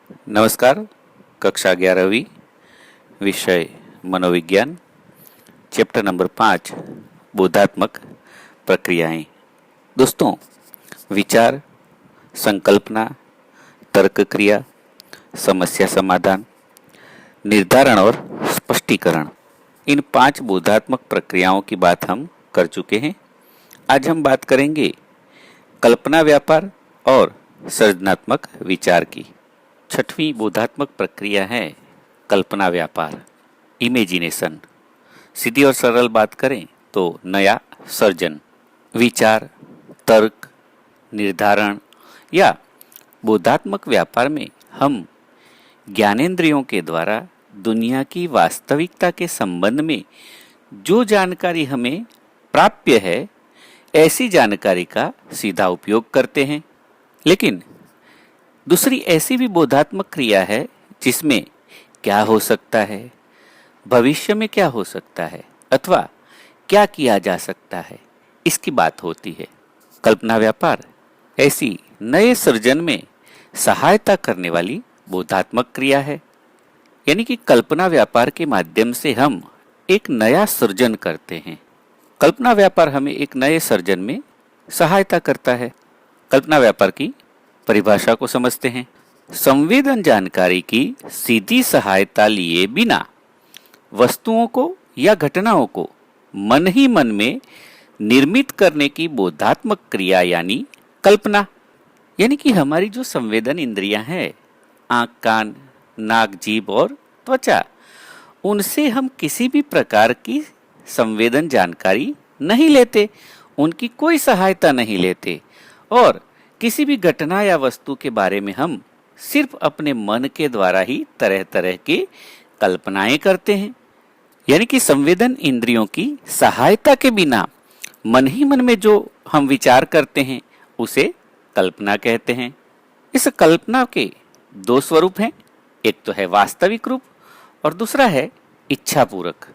नमस्कार। कक्षा 11वीं, विषय मनोविज्ञान, चैप्टर नंबर 5, बोधात्मक प्रक्रियाएं। दोस्तों, विचार, संकल्पना, तर्क क्रिया, समस्या समाधान, निर्धारण और स्पष्टीकरण, इन 5 बोधात्मक प्रक्रियाओं की बात हम कर चुके हैं। आज हम बात करेंगे कल्पना व्यापार और सृजनात्मक विचार की। 6वीं बोधात्मक प्रक्रिया है कल्पना व्यापार, इमेजिनेशन। सीधी और सरल बात करें तो नया सर्जन, विचार, तर्क, निर्धारण या बोधात्मक व्यापार में हम ज्ञानेंद्रियों के द्वारा दुनिया की वास्तविकता के संबंध में जो जानकारी हमें प्राप्य है, ऐसी जानकारी का सीधा उपयोग करते हैं। लेकिन दूसरी ऐसी भी बोधात्मक क्रिया है जिसमें क्या हो सकता है, भविष्य में क्या हो सकता है अथवा क्या किया जा सकता है, इसकी बात होती है। कल्पना व्यापार ऐसी नए सृजन में सहायता करने वाली बोधात्मक क्रिया है। यानी कि कल्पना व्यापार के माध्यम से हम एक नया सृजन करते हैं। कल्पना व्यापार हमें एक नए सृजन में सहायता करता है। कल्पना व्यापार की परिभाषा को समझते हैं। संवेदन जानकारी की सीधी सहायता लिए बिना वस्तुओं को या घटनाओं को मन ही मन में निर्मित करने की बोधात्मक क्रिया यानी कल्पना। यानी कि हमारी जो संवेदन इंद्रियां हैं, आंख, कान, नाक, जीभ और त्वचा, उनसे हम किसी भी प्रकार की संवेदन जानकारी नहीं लेते, उनकी कोई सहायता नहीं लेते और किसी भी घटना या वस्तु के बारे में हम सिर्फ अपने मन के द्वारा ही तरह तरह की कल्पनाएं करते हैं। यानी कि संवेदन इंद्रियों की सहायता के बिना मन ही मन में जो हम विचार करते हैं उसे कल्पना कहते हैं। इस कल्पना के 2 स्वरूप हैं, एक तो है वास्तविक रूप और दूसरा है इच्छापूर्वक।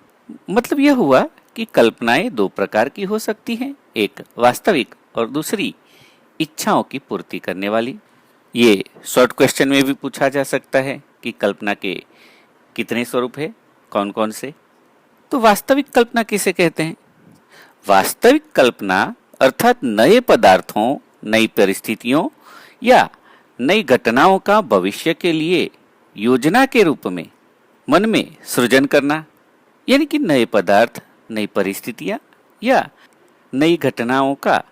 मतलब यह हुआ कि कल्पनाएं 2 प्रकार की हो सकती हैं, एक वास्तविक और दूसरी इच्छाओं की पूर्ति करने वाली। ये शॉर्ट क्वेश्चन में भी पूछा जा सकता है कि कल्पना के कितने स्वरूप है, कौन कौन से। तो वास्तविक कल्पना किसे कहते हैं? वास्तविक कल्पना अर्थात नए पदार्थों, नई परिस्थितियों या नई घटनाओं का भविष्य के लिए योजना के रूप में मन में सृजन करना। यानी कि नए पदार्थ, नई परिस्थितियां या नई घटनाओं का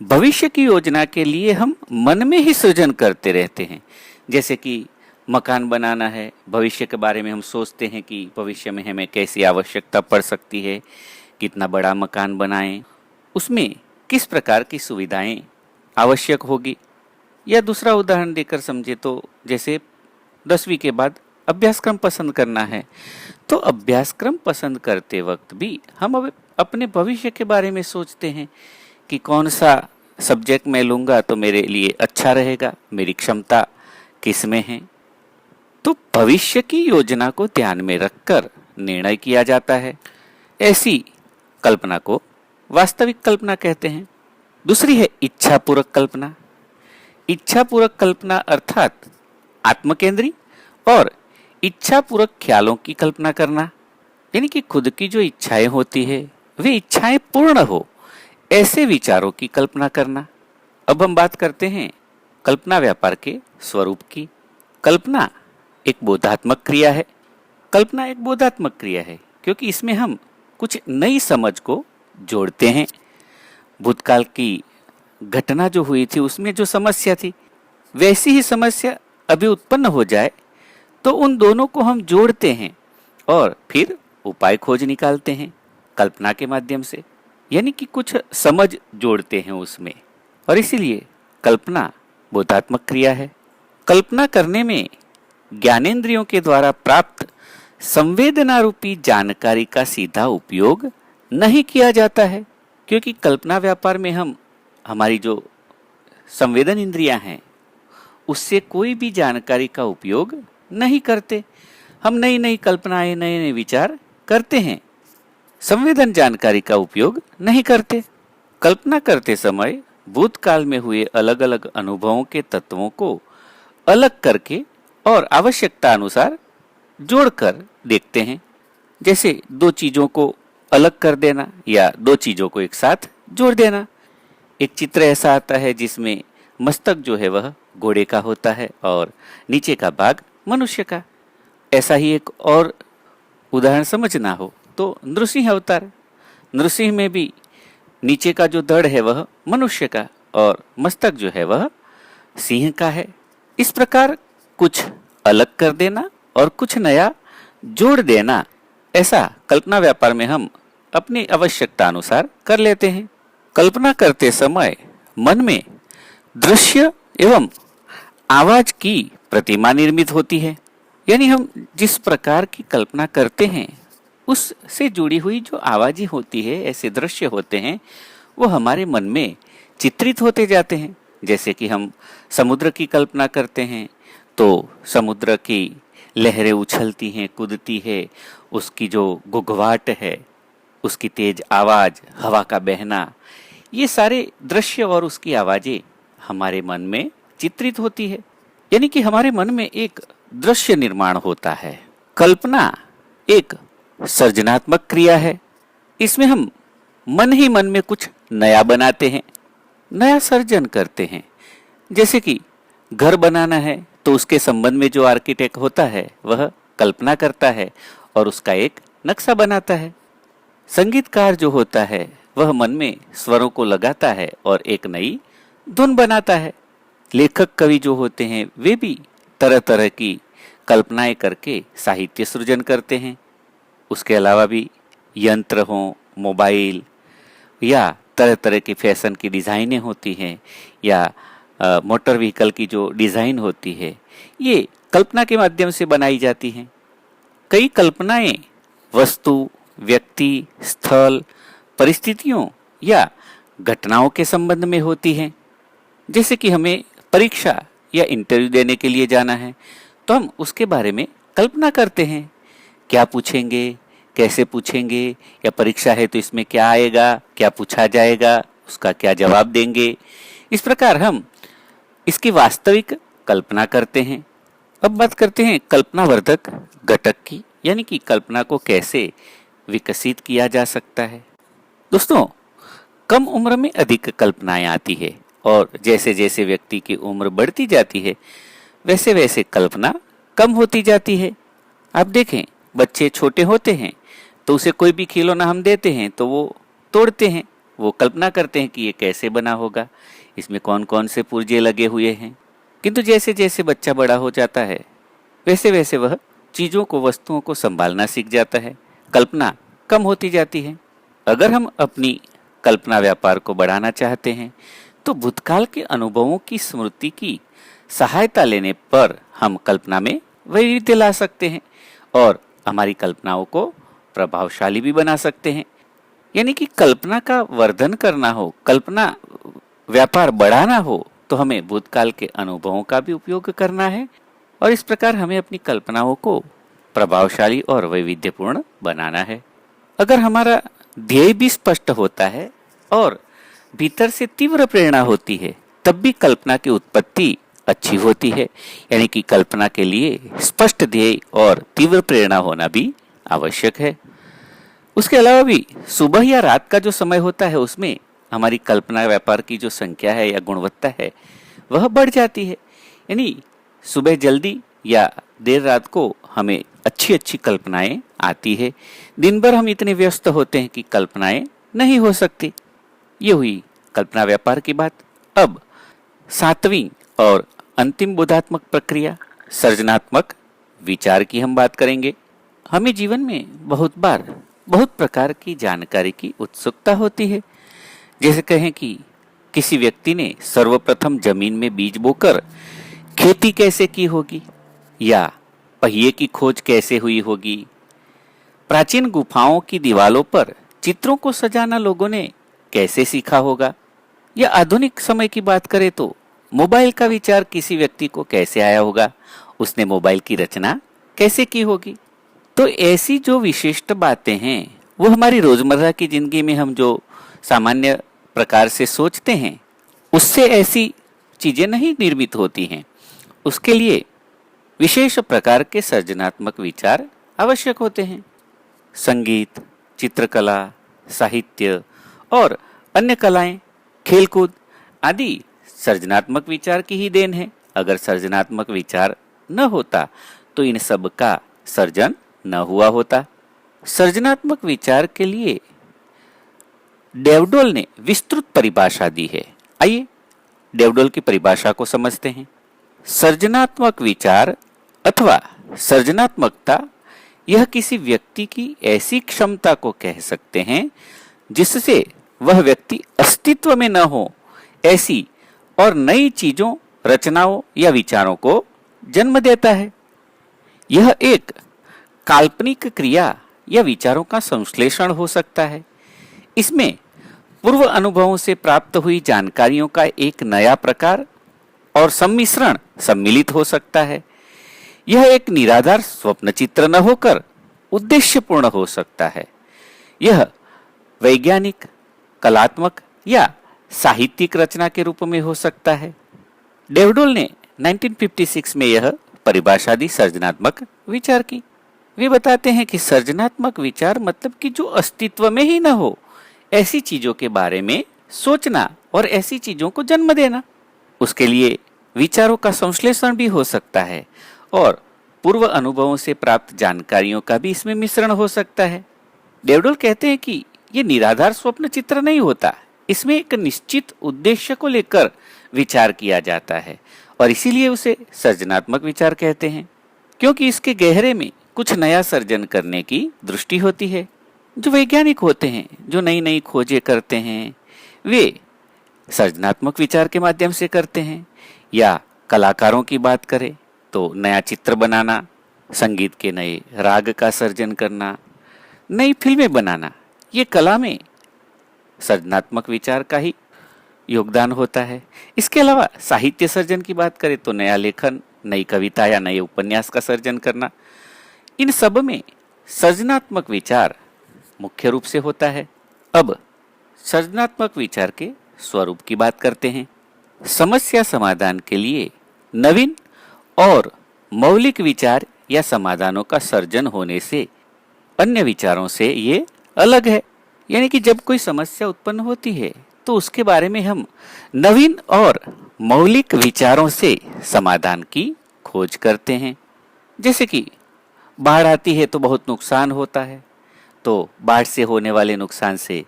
भविष्य की योजना के लिए हम मन में ही सृजन करते रहते हैं। जैसे कि मकान बनाना है, भविष्य के बारे में हम सोचते हैं कि भविष्य में हमें कैसी आवश्यकता पड़ सकती है, कितना बड़ा मकान बनाएं, उसमें किस प्रकार की सुविधाएं आवश्यक होगी। या दूसरा उदाहरण देकर समझे तो जैसे 10वीं के बाद अभ्यासक्रम पसंद करना है, तो अभ्यासक्रम पसंद करते वक्त भी हम अब अपने भविष्य के बारे में सोचते हैं कि कौन सा सब्जेक्ट मैं लूँगा तो मेरे लिए अच्छा रहेगा, मेरी क्षमता किस में है। तो भविष्य की योजना को ध्यान में रखकर निर्णय किया जाता है। ऐसी कल्पना को वास्तविक कल्पना कहते हैं। दूसरी है इच्छापूर्वक कल्पना। इच्छापूर्वक कल्पना अर्थात आत्मकेंद्री और इच्छापूर्वक ख्यालों की कल्पना करना। यानी कि खुद की जो इच्छाएं होती है वे इच्छाएं पूर्ण हो, ऐसे विचारों की कल्पना करना। अब हम बात करते हैं कल्पना व्यापार के स्वरूप की। कल्पना एक बोधात्मक क्रिया है। कल्पना एक बोधात्मक क्रिया है क्योंकि इसमें हम कुछ नई समझ को जोड़ते हैं। भूतकाल की घटना जो हुई थी उसमें जो समस्या थी, वैसी ही समस्या अभी उत्पन्न हो जाए तो उन दोनों को हम जोड़ते हैं और फिर उपाय खोज निकालते हैं कल्पना के माध्यम से। यानी कि कुछ समझ जोड़ते हैं उसमें, और इसीलिए कल्पना बोधात्मक क्रिया है। कल्पना करने में ज्ञानेंद्रियों के द्वारा प्राप्त संवेदना रूपी जानकारी का सीधा उपयोग नहीं किया जाता है, क्योंकि कल्पना व्यापार में हम हमारी जो संवेदन इंद्रियां हैं उससे कोई भी जानकारी का उपयोग नहीं करते। हम नई नई कल्पनाएं, नए नए विचार करते हैं, संवेदन जानकारी का उपयोग नहीं करते। कल्पना करते समय भूतकाल में हुए अलग अलग अनुभवों के तत्वों को अलग करके और आवश्यकता अनुसार जोड़कर देखते हैं। जैसे दो चीजों को अलग कर देना या दो चीजों को एक साथ जोड़ देना। एक चित्र ऐसा आता है जिसमें मस्तक जो है वह घोड़े का होता है और नीचे का भाग मनुष्य का। ऐसा ही एक और उदाहरण समझना हो तो नृसिंह अवतार, नृसिंह में भी नीचे का जो धड़ है वह मनुष्य का और मस्तक जो है वह सिंह का है। इस प्रकार कुछ अलग कर देना और कुछ नया जोड़ देना, ऐसा कल्पना व्यापार में हम अपनी आवश्यकता अनुसार कर लेते हैं। कल्पना करते समय मन में दृश्य एवं आवाज की प्रतिमा निर्मित होती है। यानी हम जिस प्रकार की कल्पना करते हैं उससे जुड़ी हुई जो आवाजें होती है, ऐसे दृश्य होते हैं, वो हमारे मन में चित्रित होते जाते हैं। जैसे कि हम समुद्र की कल्पना करते हैं तो समुद्र की लहरें उछलती हैं, कूदती है, उसकी जो गुगवाट है, उसकी तेज आवाज, हवा का बहना, ये सारे दृश्य और उसकी आवाजें हमारे मन में चित्रित होती है। यानी कि हमारे मन में एक दृश्य निर्माण होता है। कल्पना एक सृजनात्मक क्रिया है। इसमें हम मन ही मन में कुछ नया बनाते हैं, नया सर्जन करते हैं। जैसे कि घर बनाना है तो उसके संबंध में जो आर्किटेक्ट होता है वह कल्पना करता है और उसका एक नक्शा बनाता है। संगीतकार जो होता है वह मन में स्वरों को लगाता है और एक नई धुन बनाता है। लेखक कवि जो होते हैं वे भी तरह तरह की कल्पनाएं करके साहित्य सृजन करते हैं। उसके अलावा भी यंत्र हो, मोबाइल या तरह तरह की फैशन की डिज़ाइनें होती हैं या मोटर व्हीकल की जो डिज़ाइन होती है, ये कल्पना के माध्यम से बनाई जाती हैं। कई कल्पनाएं वस्तु, व्यक्ति, स्थल, परिस्थितियों या घटनाओं के संबंध में होती हैं। जैसे कि हमें परीक्षा या इंटरव्यू देने के लिए जाना है तो हम उसके बारे में कल्पना करते हैं, क्या पूछेंगे, कैसे पूछेंगे, या परीक्षा है तो इसमें क्या आएगा, क्या पूछा जाएगा, उसका क्या जवाब देंगे। इस प्रकार हम इसकी वास्तविक कल्पना करते हैं। अब बात करते हैं कल्पनावर्धक घटक की, यानी कि कल्पना को कैसे विकसित किया जा सकता है। दोस्तों, कम उम्र में अधिक कल्पनाएं आती है और जैसे जैसे व्यक्ति की उम्र बढ़ती जाती है वैसे वैसे कल्पना कम होती जाती है। आप देखें, बच्चे छोटे होते हैं तो उसे कोई भी खिलौना हम देते हैं तो वो तोड़ते हैं, वो कल्पना करते हैं कि ये कैसे बना होगा, इसमें कौन कौन से पुर्जे लगे हुए हैं। किंतु जैसे जैसे बच्चा बड़ा हो जाता है वैसे वैसे वह चीज़ों को, वस्तुओं को संभालना सीख जाता है, कल्पना कम होती जाती है। अगर हम अपनी कल्पना व्यापार को बढ़ाना चाहते हैं तो भूतकाल के अनुभवों की स्मृति की सहायता लेने पर हम कल्पना में वैविध्य ला सकते हैं और हमारी कल्पनाओं को प्रभावशाली भी बना सकते हैं। यानी कि कल्पना का वर्धन करना हो, कल्पना व्यापार बढ़ाना हो तो हमें भूतकाल के अनुभवों का भी उपयोग करना है और इस प्रकार हमें अपनी कल्पनाओं को प्रभावशाली और वैविध्यपूर्ण बनाना है। अगर हमारा ध्येय भी स्पष्ट होता है और भीतर से तीव्र प्रेरणा होती है तब भी कल्पना की उत्पत्ति अच्छी होती है। यानी कि कल्पना के लिए स्पष्ट ध्येय और तीव्र प्रेरणा होना भी आवश्यक है। उसके अलावा भी सुबह या रात का जो समय होता है उसमें हमारी कल्पना व्यापार की जो संख्या है या गुणवत्ता है वह बढ़ जाती है। यानी सुबह जल्दी या देर रात को हमें अच्छी अच्छी कल्पनाएं आती है। दिन भर हम इतने व्यस्त होते हैं कि कल्पनाएं नहीं हो सकती। ये हुई कल्पना व्यापार की बात। अब 7वीं और अंतिम बोधात्मक प्रक्रिया सृजनात्मक विचार की हम बात करेंगे। हमें जीवन में बहुत बार बहुत प्रकार की जानकारी की उत्सुकता होती है। जैसे कहें कि किसी व्यक्ति ने सर्वप्रथम जमीन में बीज बोकर खेती कैसे की होगी, या पहिए की खोज कैसे हुई होगी, प्राचीन गुफाओं की दीवारों पर चित्रों को सजाना लोगों ने कैसे सीखा होगा, या आधुनिक समय की बात करें तो मोबाइल का विचार किसी व्यक्ति को कैसे आया होगा, उसने मोबाइल की रचना कैसे की होगी। तो ऐसी जो विशिष्ट बातें हैं वो हमारी रोजमर्रा की जिंदगी में हम जो सामान्य प्रकार से सोचते हैं उससे ऐसी चीजें नहीं निर्मित होती हैं। उसके लिए विशेष प्रकार के सृजनात्मक विचार आवश्यक होते हैं। संगीत, चित्रकला, साहित्य और अन्य कलाएं, खेलकूद आदि सृजनात्मक विचार की ही देन है। अगर सृजनात्मक विचार न होता तो इन सब का सर्जन न हुआ होता। सृजनात्मक विचार के लिए डेवडोल ने विस्तृत परिभाषा दी है। आइए डेवडोल की परिभाषा को समझते हैं। सृजनात्मक विचार अथवा सृजनात्मकता यह किसी व्यक्ति की ऐसी क्षमता को कह सकते हैं जिससे वह व्यक्ति अस्तित्व में न हो ऐसी और नई चीजों, रचनाओं या विचारों को जन्म देता है। यह एक काल्पनिक क्रिया या विचारों का संश्लेषण हो सकता है। इसमें पूर्व अनुभवों से प्राप्त हुई जानकारियों का एक नया प्रकार और सम्मिश्रण सम्मिलित हो सकता है। यह एक निराधार स्वप्न चित्र न होकर उद्देश्यपूर्ण हो सकता है। यह वैज्ञानिक, कलात्मक या साहित्यिक रचना के रूप में हो सकता है। डेवडोल ने 1956 में यह परिभाषा दी सृजनात्मक विचार की। वे बताते हैं कि सृजनात्मक विचार मतलब कि जो अस्तित्व में ही न हो ऐसी चीजों के बारे में सोचना और ऐसी चीजों को जन्म देना। उसके लिए विचारों का संश्लेषण भी हो सकता है और पूर्व अनुभवों से प्राप्त जानकारियों का भी इसमें मिश्रण हो सकता है। डेवडोल कहते हैं कि ये निराधार स्वप्न चित्र नहीं होता, इसमें एक निश्चित उद्देश्य को लेकर विचार किया जाता है और इसीलिए उसे सृजनात्मक विचार कहते हैं, क्योंकि इसके गहरे में कुछ नया सर्जन करने की दृष्टि होती है। जो वैज्ञानिक होते हैं, जो नई नई खोजें करते हैं, वे सृजनात्मक विचार के माध्यम से करते हैं। या कलाकारों की बात करें तो नया चित्र बनाना, संगीत के नए राग का सर्जन करना, नई फिल्में बनाना, ये कला में सृजनात्मक विचार का ही योगदान होता है। इसके अलावा साहित्य सर्जन की बात करें तो नया लेखन, नई कविता या नए उपन्यास का सर्जन करना, इन सब में सृजनात्मक विचार मुख्य रूप से होता है। अब सृजनात्मक विचार के स्वरूप की बात करते हैं। समस्या समाधान के लिए नवीन और मौलिक विचार या समाधानों का सर्जन होने से अन्य विचारों से ये अलग है। यानी कि जब कोई समस्या उत्पन्न होती है तो उसके बारे में हम नवीन और मौलिक विचारों से समाधान की खोज करते हैं। जैसे कि बाढ़ आती है तो बहुत नुकसान होता है, तो बाढ़ से होने वाले नुकसान से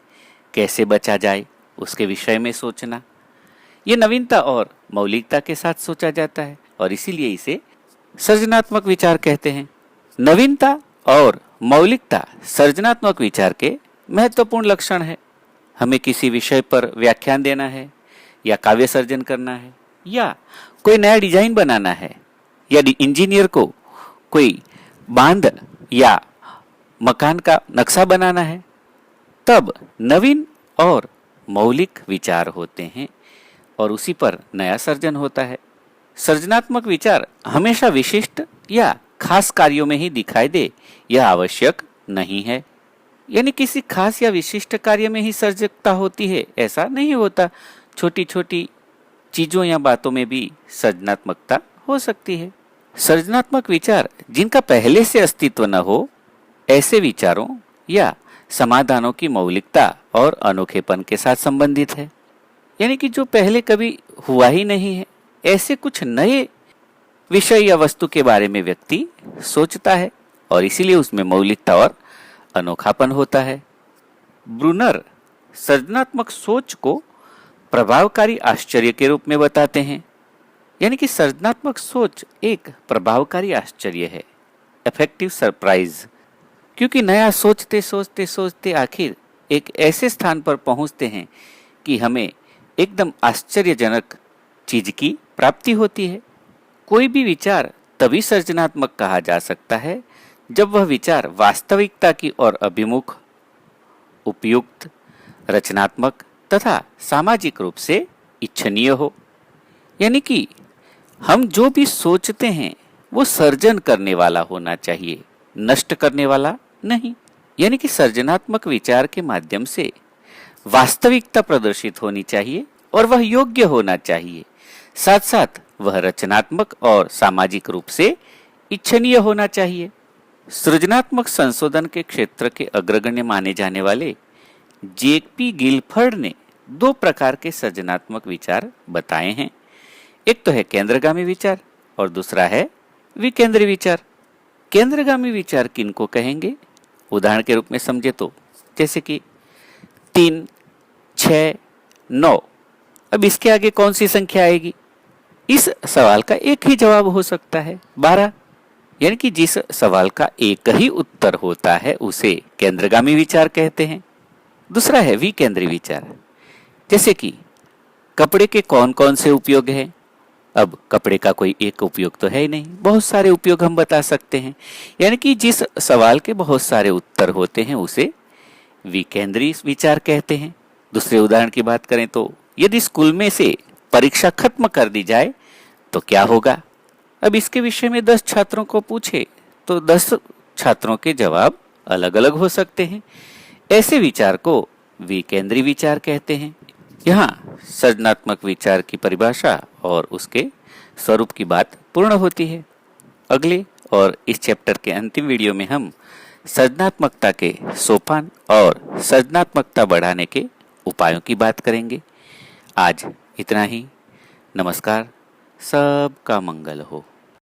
कैसे बचा जाए उसके विषय में सोचना, ये नवीनता और मौलिकता के साथ सोचा जाता है और इसीलिए इसे सृजनात्मक विचार कहते हैं। नवीनता और मौलिकता सृजनात्मक विचार के महत्वपूर्ण लक्षण है। हमें किसी विषय पर व्याख्यान देना है या काव्य सर्जन करना है या कोई नया डिजाइन बनाना है या इंजीनियर को कोई बांध या मकान का नक्शा बनाना है, तब नवीन और मौलिक विचार होते हैं और उसी पर नया सर्जन होता है। सृजनात्मक विचार हमेशा विशिष्ट या खास कार्यों में ही दिखाई दे यह आवश्यक नहीं है। यानी किसी खास या विशिष्ट कार्य में ही सर्जकता होती है ऐसा नहीं होता। छोटी छोटी चीजों या बातों में भी सृजनात्मकता हो सकती है। सृजनात्मक विचार जिनका पहले से अस्तित्व न हो ऐसे विचारों या समाधानों की मौलिकता और अनोखेपन के साथ संबंधित है। यानी कि जो पहले कभी हुआ ही नहीं है, ऐसे कुछ नए विषय या वस्तु के बारे में व्यक्ति सोचता है और इसीलिए उसमें मौलिकता और अनोखापन होता है। ब्रूनर सृजनात्मक सोच को प्रभावकारी आश्चर्य के रूप में बताते हैं। यानी कि सृजनात्मक सोच एक प्रभावकारी आश्चर्य है, इफेक्टिव सरप्राइज, क्योंकि नया सोचते सोचते सोचते आखिर एक ऐसे स्थान पर पहुंचते हैं कि हमें एकदम आश्चर्यजनक चीज की प्राप्ति होती है। कोई भी विचार तभी सृजनात्मक कहा जा सकता है जब वह विचार वास्तविकता की ओर अभिमुख, उपयुक्त, रचनात्मक तथा सामाजिक रूप से इच्छनीय हो। यानी कि हम जो भी सोचते हैं वो सर्जन करने वाला होना चाहिए, नष्ट करने वाला नहीं। यानी कि सृजनात्मक विचार के माध्यम से वास्तविकता प्रदर्शित होनी चाहिए और वह योग्य होना चाहिए, साथ साथ वह रचनात्मक और सामाजिक रूप से इच्छनीय होना चाहिए। सृजनात्मक संशोधन के क्षेत्र के अग्रगण्य माने जाने वाले जेपी गिलफर्ड ने दो प्रकार के सृजनात्मक विचार बताए हैं। एक तो है केंद्रगामी विचार और दूसरा है विकेंद्री विचार। केंद्रगामी विचार किनको कहेंगे? उदाहरण के रूप में समझे तो जैसे कि 3, 6, 9। अब इसके आगे कौन सी संख्या आएगी? इस सवाल का एक ही जवाब हो सकता है, 12। यानी कि जिस सवाल का एक ही उत्तर होता है उसे केंद्रगामी विचार कहते हैं। दूसरा है विकेंद्री विचार। जैसे कि कपड़े के कौन कौन से उपयोग हैं? अब कपड़े का कोई एक उपयोग तो है ही नहीं, बहुत सारे उपयोग हम बता सकते हैं। यानी कि जिस सवाल के बहुत सारे उत्तर होते हैं उसे विकेंद्री विचार कहते हैं। दूसरे उदाहरण की बात करें तो यदि स्कूल में से परीक्षा खत्म कर दी जाए तो क्या होगा? अब इसके विषय में 10 छात्रों को पूछे तो 10 छात्रों के जवाब अलग अलग हो सकते हैं। ऐसे विचार को विकेंद्री विचार कहते हैं। यहाँ सृजनात्मक विचार की परिभाषा और उसके स्वरूप की बात पूर्ण होती है। अगले और इस चैप्टर के अंतिम वीडियो में हम सृजनात्मकता के सोपान और सृजनात्मकता बढ़ाने के उपायों की बात करेंगे। आज इतना ही। नमस्कार। सबका मंगल हो।